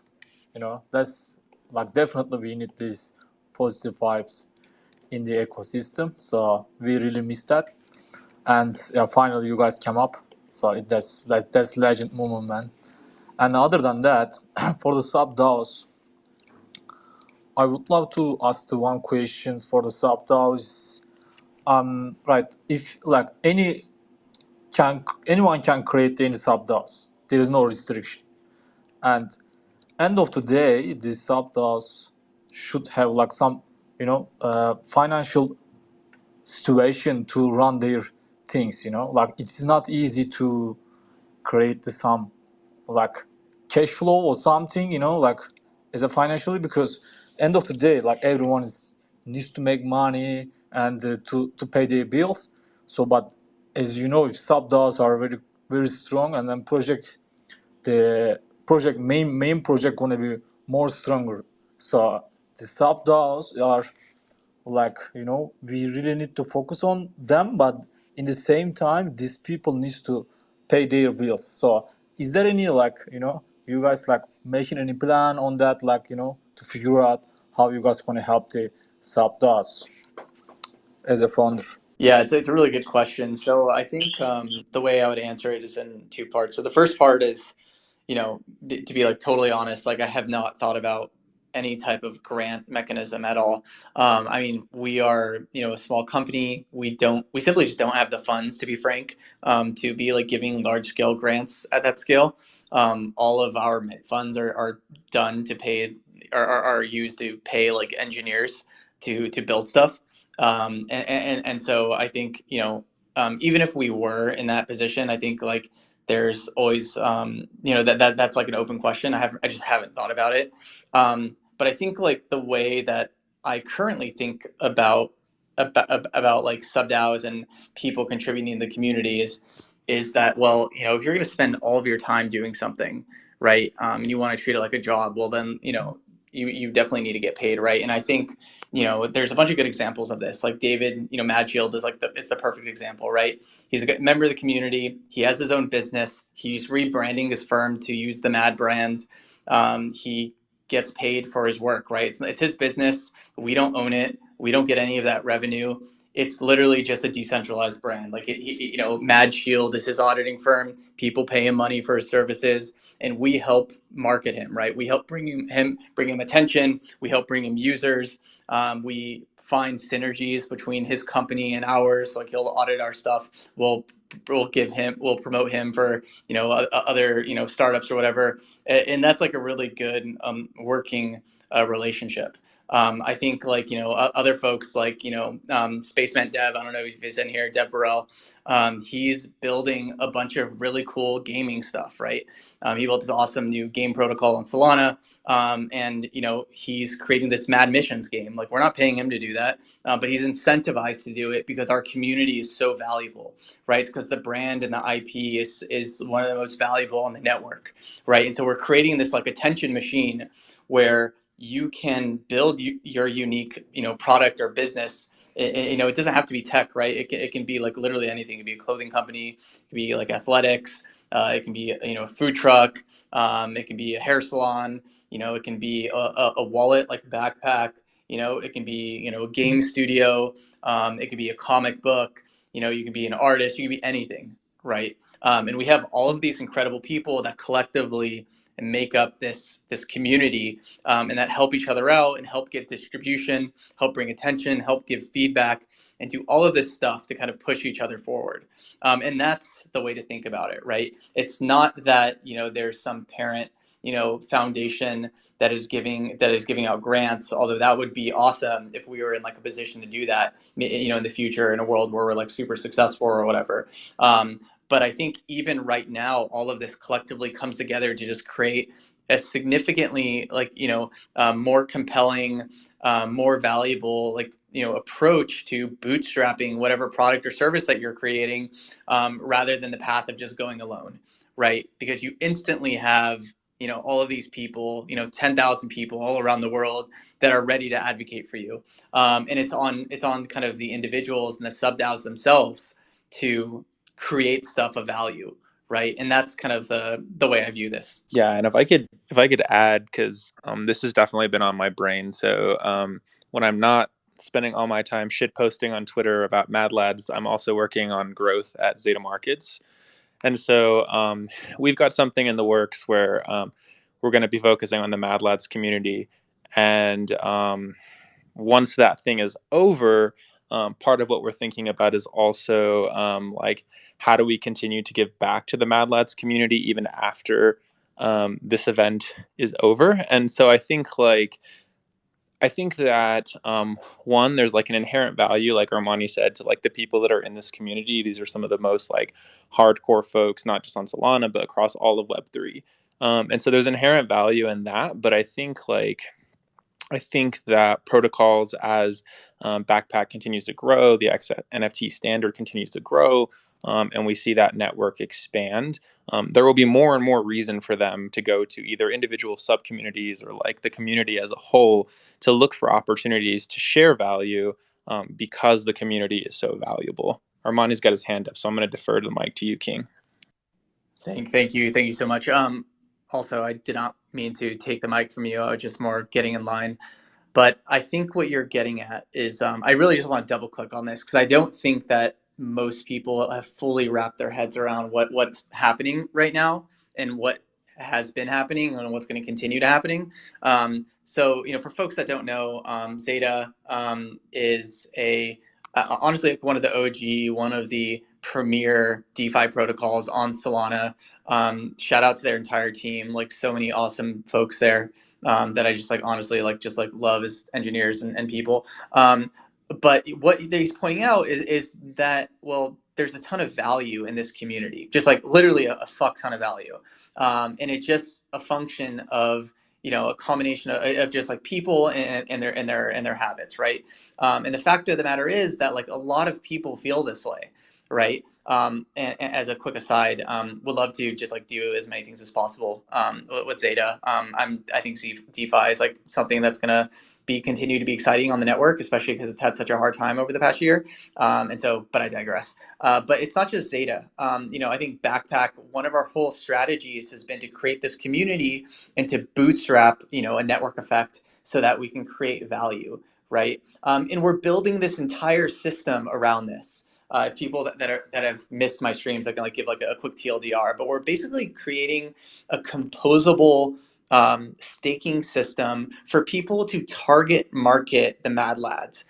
that's like definitely we need these positive vibes in the ecosystem. So we really miss that. And yeah, finally you guys came up. So that's legend moment, man. And other than that, for the sub DAOs, I would love to ask the one question for the sub DAOs. Right, if like anyone can create any sub DAOs, there is no restriction. And end of the day, the sub DAOs should have like some, financial situation to run their things. Like it's not easy to create some like cash flow or something, like as a financially, because end of the day, like everyone needs to make money and to pay their bills. So, but as you know, if sub DAOs are very very strong, and then the project main project gonna be more stronger. So the sub DAOs are like, we really need to focus on them, but in the same time these people needs to pay their bills. So is there any like, you guys like making any plan on that, like, to figure out how you guys want to help the sub DAOs as a founder? Yeah, it's a really good question. So I think the way I would answer it is in two parts. So the first part is, to be like totally honest, like I have not thought about any type of grant mechanism at all. I mean, we are, a small company. We simply just don't have the funds, to be frank, to be like giving large scale grants at that scale. All of our funds are done to pay, are used to pay like engineers to build stuff. And so I think, even if we were in that position, I think like there's always that's like an open question. I just haven't thought about it. But I think like the way that I currently think about like sub DAOs and people contributing in the community is that, well, if you're going to spend all of your time doing something, right, and you want to treat it like a job, well then, you definitely need to get paid, right? And I think, there's a bunch of good examples of this. Like David, Mad Shield is like it's the perfect example, right? He's a good member of the community. He has his own business. He's rebranding his firm to use the Mad brand. He gets paid for his work, right? It's his business. We don't own it. We don't get any of that revenue. It's literally just a decentralized brand. Like Mad Shield is his auditing firm. People pay him money for his services, and we help market him, right? We help bring him attention. We help bring him users. We find synergies between his company and ours. Like he'll audit our stuff. We'll promote him for other startups or whatever, and that's like a really good working relationship. I think like other folks like Spaceman Dev. I don't know if he's in here. Dev Burrell. He's building a bunch of really cool gaming stuff. Right. He built this awesome new game protocol on Solana, and he's creating this Mad Missions game. Like we're not paying him to do that, but he's incentivized to do it because our community is so valuable, right? Because the brand and the IP is one of the most valuable on the network, right? And so we're creating this like attention machine where you can build your unique, product or business. It doesn't have to be tech, right? It can be like literally anything. It can be a clothing company, it can be like athletics, it can be, a food truck, it can be a hair salon, it can be a wallet, like a backpack, it can be, a game studio, it could be a comic book, you can be an artist, you can be anything, right? And we have all of these incredible people that collectively make up this community, and that help each other out and help get distribution, help bring attention, help give feedback, and do all of this stuff to kind of push each other forward. And that's the way to think about it, right? It's not that there's some parent foundation that is giving out grants, although that would be awesome if we were in like a position to do that, in the future, in a world where we're like super successful or whatever. But I think even right now, all of this collectively comes together to just create a significantly, like, more compelling, more valuable, like, approach to bootstrapping whatever product or service that you're creating, rather than the path of just going alone, right? Because you instantly have, all of these people, 10,000 people all around the world that are ready to advocate for you. And it's on kind of the individuals and the sub DAOs themselves to create stuff of value, right? And that's kind of the way I view this. Yeah, and if I could add, because this has definitely been on my brain. So when I'm not spending all my time shit posting on Twitter about Mad Lads, I'm also working on growth at Zeta Markets. And so we've got something in the works where we're going to be focusing on the Mad Lads community. And once that thing is over, part of what we're thinking about is also like, how do we continue to give back to the Mad Lads community even after this event is over? And so I think that one, there's like an inherent value, like Armani said, to like the people that are in this community. These are some of the most like hardcore folks, not just on Solana, but across all of Web3. And so there's inherent value in that. But I think that protocols, as Backpack continues to grow, the NFT standard continues to grow, and we see that network expand, there will be more and more reason for them to go to either individual sub communities or like the community as a whole to look for opportunities to share value, because the community is so valuable. Armani's got his hand up, so I'm going to defer the mic to you, King. Thank you so much. Also, I did not mean to take the mic from you. I was just more getting in line. But I think what you're getting at is, I really just want to double click on this because I don't think that most people have fully wrapped their heads around what's happening right now and what has been happening and what's going to continue to happening. So, for folks that don't know, Zeta is honestly one of the OG, one of the premier DeFi protocols on Solana. Shout out to their entire team, like so many awesome folks there, that I just like honestly just like love as engineers and people. But what he's pointing out is that, well, there's a ton of value in this community, just like literally a fuck ton of value, and it's just a function of a combination of just like people and their habits, right? And the fact of the matter is that like a lot of people feel this way, right? And as a quick aside, would love to just like do as many things as possible with Zeta. I think DeFi is like something that's gonna continue to be exciting on the network, especially because it's had such a hard time over the past year. But I digress. But it's not just Zeta. I think Backpack, one of our whole strategies has been to create this community and to bootstrap, a network effect so that we can create value, right? And we're building this entire system around this. If people that have missed my streams, I can like give like a quick TLDR. But we're basically creating a composable staking system for people to target market the Mad Lads,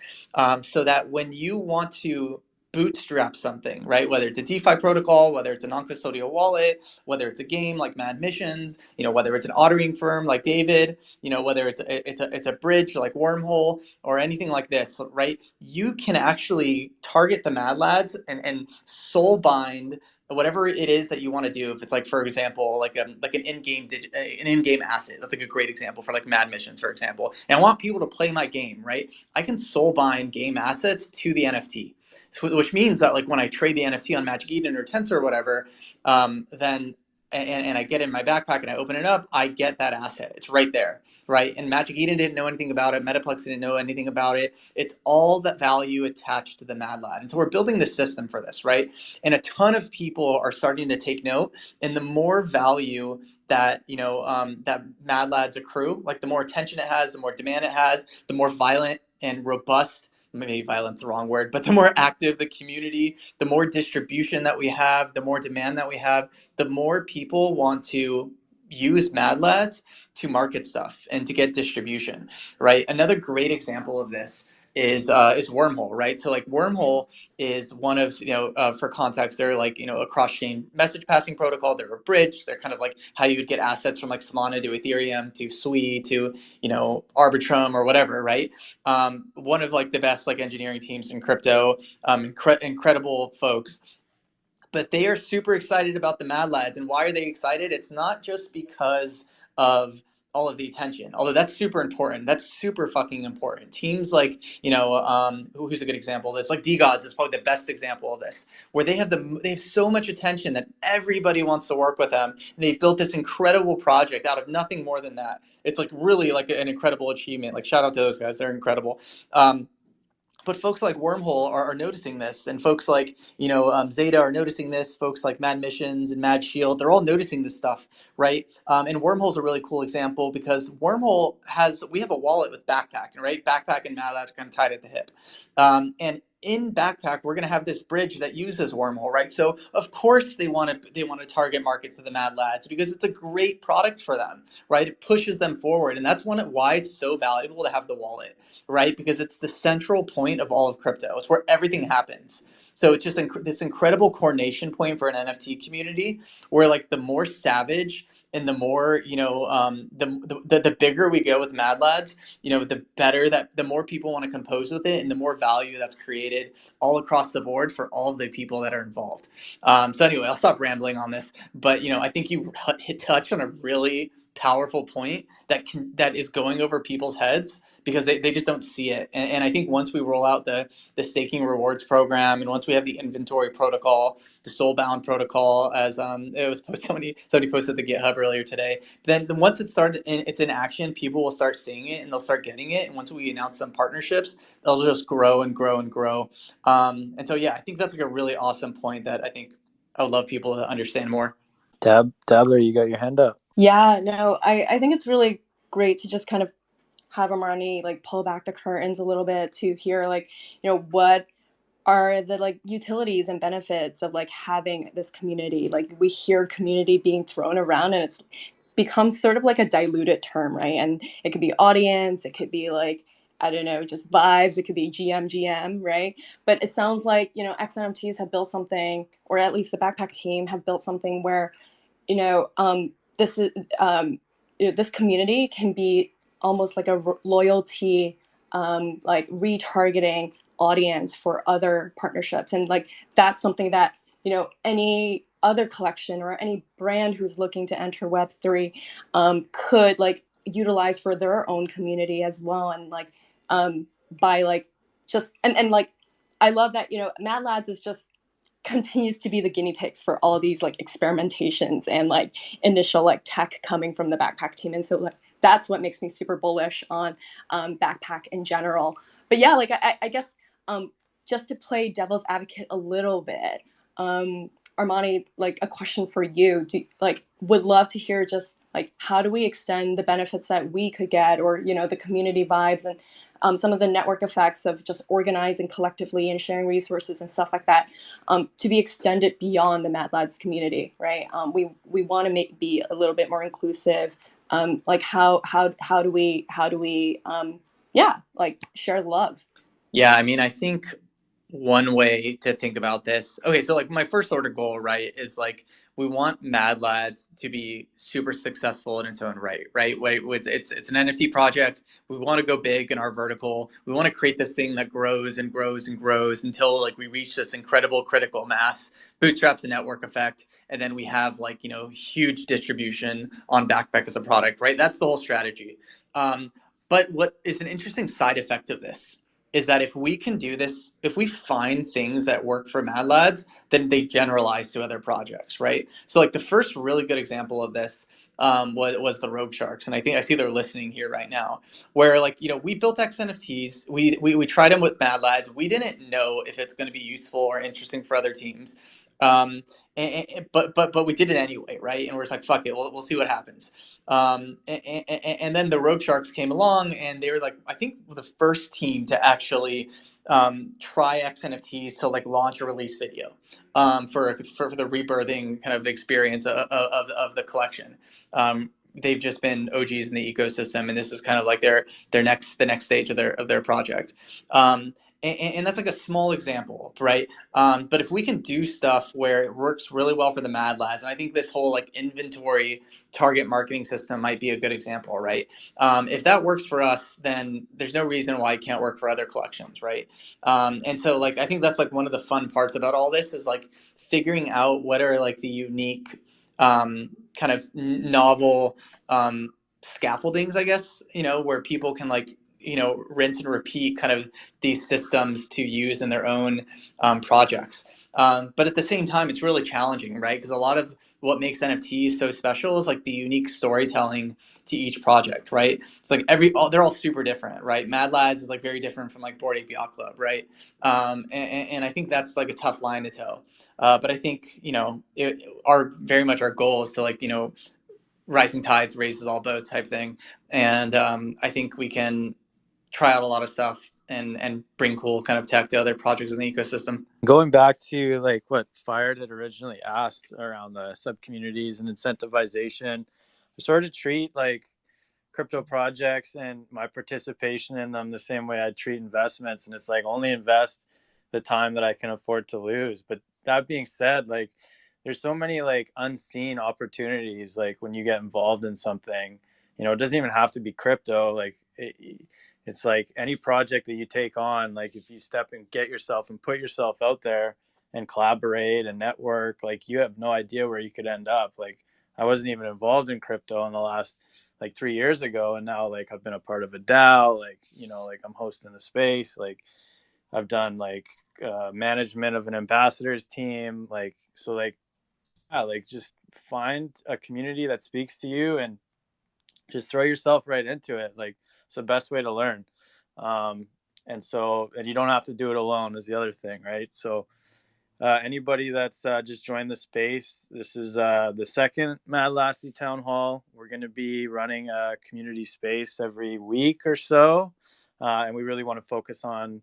so that when you want to bootstrap something, right? Whether it's a DeFi protocol, whether it's a non-custodial wallet, whether it's a game like Mad Missions, whether it's an auditing firm like David, whether it's a bridge like Wormhole or anything like this, right? You can actually target the Mad Lads and soul bind whatever it is that you want to do. If it's like, for example, like an in-game asset, that's like a great example for like Mad Missions, for example. And I want people to play my game, right? I can soul bind game assets to the NFT. Which means that like when I trade the NFT on Magic Eden or Tensor or whatever, then and I get it in my backpack and I open it up, I get that asset. It's right there, right? And Magic Eden didn't know anything about it. Metaplex didn't know anything about it. It's all that value attached to the Mad Lad. And so we're building the system for this, right? And a ton of people are starting to take note. And the more value that that Mad Lads accrue, like the more attention it has, the more demand it has, the more violent and robust, maybe violent's the wrong word, but the more active the community, the more distribution that we have, the more demand that we have, the more people want to use Mad Lads to market stuff and to get distribution, right? Another great example of this is Wormhole, right? So like Wormhole is one of, for context, they're like, a cross-chain message passing protocol. They're a bridge. They're kind of like how you would get assets from like Solana to Ethereum to Sui to, Arbitrum or whatever, right? One of like the best like engineering teams in crypto, incredible folks. But they are super excited about the Mad Lads. And why are they excited? It's not just because of all of the attention, although that's super important. That's super fucking important. Teams like, who's a good example of this? Like DGods is probably the best example of this, where they have so much attention that everybody wants to work with them. And they've built this incredible project out of nothing more than that. It's like really like an incredible achievement. Like shout out to those guys. They're incredible. But folks like Wormhole are noticing this, and folks like Zeta are noticing this. Folks like Mad Missions and Mad Shield, they're all noticing this stuff, right? And Wormhole's a really cool example because we have a wallet with Backpack, and right, Backpack and Mad Labs are kind of tied at the hip, and in Backpack we're going to have this bridge that uses Wormhole, right? So of course they want to target market to the Mad Lads because it's a great product for them, right? It pushes them forward, and that's why it's so valuable to have the wallet, right? Because it's the central point of all of crypto. It's where everything happens. So it's just this incredible coordination point for an NFT community, where like the more savage and the more the bigger we go with Mad Lads, the better the more people want to compose with it, and the more value that's created all across the board for all of the people that are involved. So anyway, I'll stop rambling on this, but I think you touch on a really powerful point that is going over people's heads because they just don't see it. And I think once we roll out the staking rewards program, and once we have the inventory protocol, the soulbound protocol, as it was somebody posted the GitHub earlier today, then once it's in action, people will start seeing it and they'll start getting it. And once we announce some partnerships, they'll just grow and grow and grow. And so yeah, I think that's like a really awesome point that I think I would love people to understand more. Dabbler, you got your hand up. Yeah, no, I think it's really great to just kind of have Armani like pull back the curtains a little bit to hear like, what are the like utilities and benefits of like having this community. Like we hear community being thrown around and it's becomes sort of like a diluted term, right? And it could be audience, it could be like, I don't know, just vibes, it could be GM, right? But it sounds like, XNFTs have built something, or at least the Backpack team have built something where, this is this community can be almost like a loyalty, like retargeting audience for other partnerships, and like that's something that any other collection or any brand who's looking to enter Web3 could like utilize for their own community as well, and like by like just and like I love that Mad Lads is just continues to be the guinea pigs for all of these like experimentations and like initial like tech coming from the Backpack team. And so like that's what makes me super bullish on Backpack in general. But yeah, like I guess just to play devil's advocate a little bit, Armani, like a question for you. Would love to hear just like how do we extend the benefits that we could get, or the community vibes and some of the network effects of just organizing collectively and sharing resources and stuff like that, to be extended beyond the Mad Lads community, right? We want to be a little bit more inclusive. Like how do we like share love? Yeah, I mean, I think one way to think about this. Okay, so like my first order goal, right, is like we want Mad Lads to be super successful in its own right, right? It's an NFT project. We want to go big in our vertical. We want to create this thing that grows and grows and grows until like we reach this incredible critical mass, bootstraps the network effect, and then we have like huge distribution on Backpack as a product, right? That's the whole strategy. But what is an interesting side effect of this is that if we can do this, if we find things that work for Mad Lads, then they generalize to other projects, right? So like the first really good example of this was the Rogue Sharks, and I see they're listening here right now. Where like we built X NFTs, we tried them with Mad Lads. We didn't know if it's going to be useful or interesting for other teams, um, but we did it anyway, right? And we're just like, fuck it, we'll see what happens. And then the Rogue Sharks came along, and they were like, I think the first team to actually try X NFTs to like launch a release video for the rebirthing kind of experience of the collection. They've just been OGs in the ecosystem, and this is kind of like the next stage of their project. And that's like a small example, right? But if we can do stuff where it works really well for the Mad Lads, and I think this whole like inventory target marketing system might be a good example, right? If that works for us, then there's no reason why it can't work for other collections, right? And so like I think that's like one of the fun parts about all this is like figuring out what are like the unique kind of novel scaffoldings, I guess, where people can like rinse and repeat kind of these systems to use in their own projects. But at the same time, it's really challenging, right? Because a lot of what makes NFTs so special is like the unique storytelling to each project, right? It's like they're all super different, right? Mad Lads is like very different from like Bored Ape Yacht Club, right? And I think that's like a tough line to toe. But I think very much our goal is to like rising tides raises all boats type thing, and I think we can try out a lot of stuff and bring cool kind of tech to other projects in the ecosystem. Going back to like what Fired had originally asked around the sub communities and incentivization, I sort of treat like crypto projects and my participation in them the same way I treat investments, and it's like only invest the time that I can afford to lose. But that being said, like there's so many like unseen opportunities like when you get involved in something, it doesn't even have to be crypto. Like it's like any project that you take on, like if you step and get yourself and put yourself out there and collaborate and network, like you have no idea where you could end up. Like I wasn't even involved in crypto in the last like 3 years ago, and now like I've been a part of a DAO, like like I'm hosting a space, like I've done like management of an ambassadors team, like so like yeah, like just find a community that speaks to you and just throw yourself right into it. Like it's the best way to learn. um and you don't have to do it alone is the other thing, right? So anybody that's just joined the space, this is the second Mad Lassie Town Hall. We're going to be running a community space every week or so, and we really want to focus on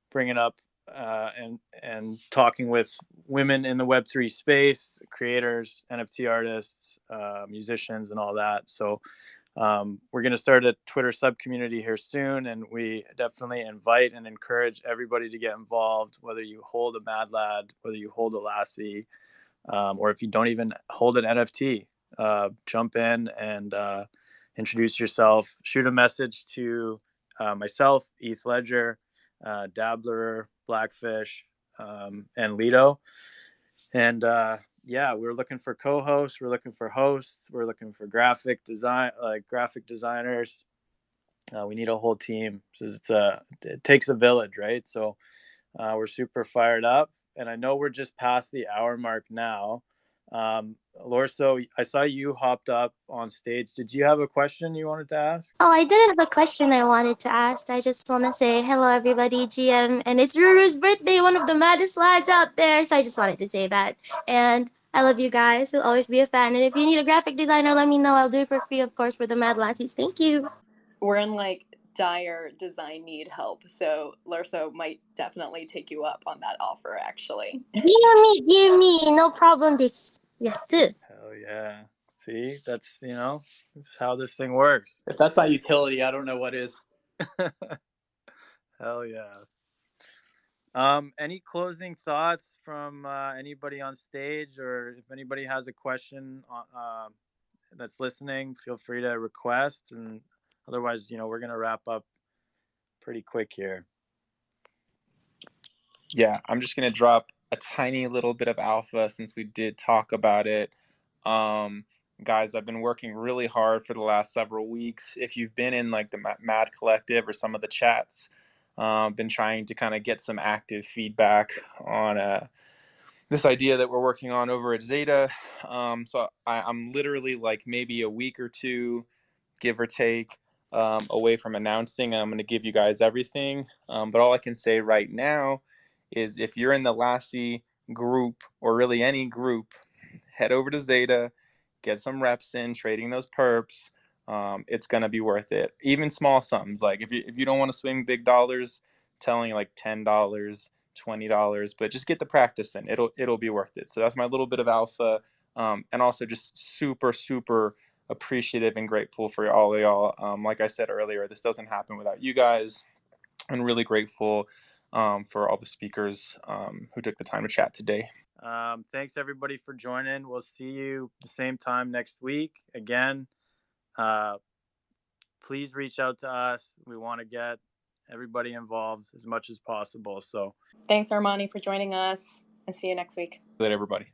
bringing up and talking with women in the Web3 space, creators, NFT artists, musicians, and all that. So we're going to start a Twitter sub community here soon, and we definitely invite and encourage everybody to get involved, whether you hold a Mad Lad, whether you hold a Lassie, or if you don't even hold an NFT. Jump in and introduce yourself. Shoot a message to myself, Eth Ledger, Dabbler, Blackfish, and Lido. And yeah, we're looking for co-hosts, we're looking for hosts, we're looking for graphic designers. We need a whole team. It takes a village, right? So we're super fired up, and I know we're just past the hour mark now. Lorso, I saw you hopped up on stage. Did you have a question you wanted to ask? Oh, I didn't have a question I wanted to ask. I just want to say hello, everybody, GM. And it's Ruru's birthday, one of the maddest lads out there. So I just wanted to say that. And I love you guys. Will always be a fan. And if you need a graphic designer, let me know. I'll do it for free, of course, for the Mad Lassies. Thank you. We're in like dire design need help, so Lurso might definitely take you up on that offer, actually. Dear me, no problem. This, yes, sir. Hell yeah. See, that's how this thing works. If that's not utility, I don't know what is. Hell yeah. Any closing thoughts from anybody on stage, or if anybody has a question that's listening, feel free to request, and otherwise, we're gonna wrap up pretty quick here. Yeah, I'm just gonna drop a tiny little bit of alpha since we did talk about it. Guys, I've been working really hard for the last several weeks. If you've been in like the Mad Collective or some of the chats, Been trying to kind of get some active feedback on this idea that we're working on over at Zeta. So I'm literally like maybe a week or two, give or take, away from announcing. I'm going to give you guys everything. But all I can say right now is if you're in the Lassie group, or really any group, head over to Zeta, get some reps in, trading those perps. It's going to be worth it. Even small sums. Like if you don't want to swing big dollars, telling you like $10, $20, but just get the practice in. It'll be worth it. So that's my little bit of alpha. And also just super, super appreciative and grateful for all of y'all. Like I said earlier, this doesn't happen without you guys. I'm really grateful for all the speakers who took the time to chat today. Thanks everybody for joining. We'll see you the same time next week. Again, please reach out to us. We want to get everybody involved as much as possible. So thanks, Armani, for joining us, and see you next week. Good, everybody.